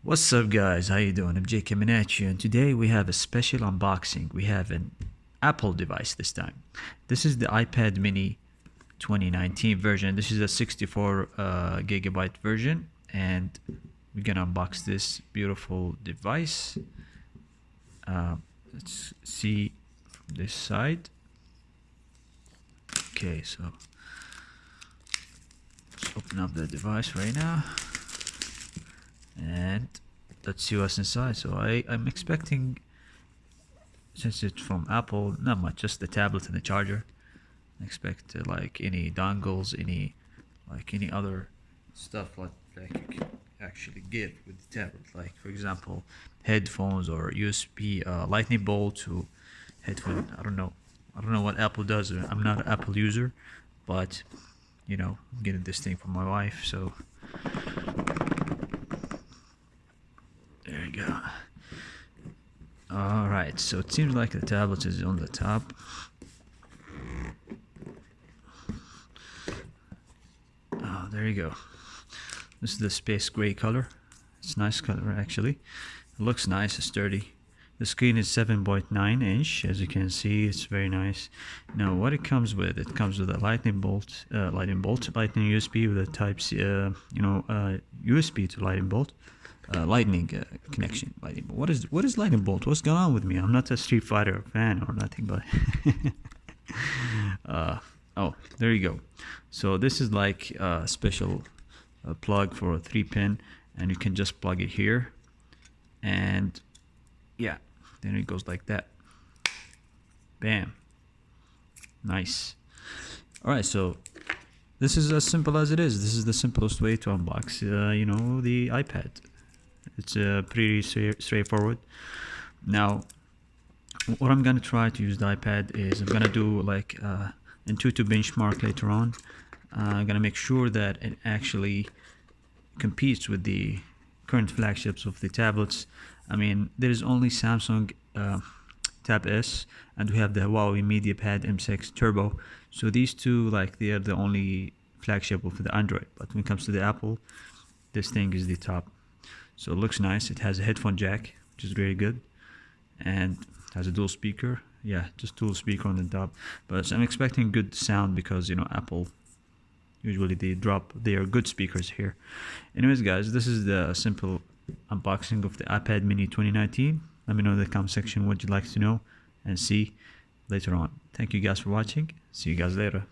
What's up guys, how you doing? I'm Jake coming at you, and today we have a special unboxing. We have an Apple device this time. This is the iPad mini 2019 version. This is a 64 gigabyte version, and we're gonna unbox this beautiful device. Let's see from this side. Okay, so let's open up the device right now. And let's see what's inside. So I'm expecting, since it's from Apple, not much, just the tablet and the charger. I expect like any dongles, any other stuff like you can actually get with the tablet, like for example headphones or USB lightning bolt to headphone. I don't know what Apple does. I'm not an Apple user, but I'm getting this thing for my wife, so there you go. Alright, so it seems like the tablet is on the top. Oh, there you go. This is the space gray color. It's a nice color actually. It looks nice, it's sturdy. The screen is 7.9 inch, as you can see. It's very nice. Now, what it comes with? It comes with a lightning USB with a Type C, USB to lightning bolt. Lightning connection. Lightning. What is lightning bolt? What's going on with me? I'm not a Street Fighter fan or nothing, but oh, there you go. So this is like a special plug for a 3-pin, and you can just plug it here, and yeah, then it goes like that. Bam. Nice. All right, so this is as simple as it is. This is the simplest way to unbox, the iPad. It's pretty straightforward. Now, what I'm gonna try to use the iPad is I'm gonna do like Intuitive benchmark later on. I'm gonna make sure that it actually competes with the current flagships of the tablets. I mean, there is only Samsung Tab S, and we have the Huawei MediaPad M6 Turbo. So these two, like, they are the only flagship of the Android. But when it comes to the Apple, this thing is the top. So it looks nice. It has a headphone jack, which is really good, and has a dual speaker. Yeah, just dual speaker on the top. But I'm expecting good sound because Apple usually they drop their good speakers here. Anyways, guys, this is the simple unboxing of the iPad mini 2019. Let me know in the comment section what you'd like to know and see later on. Thank you guys for watching. See you guys later.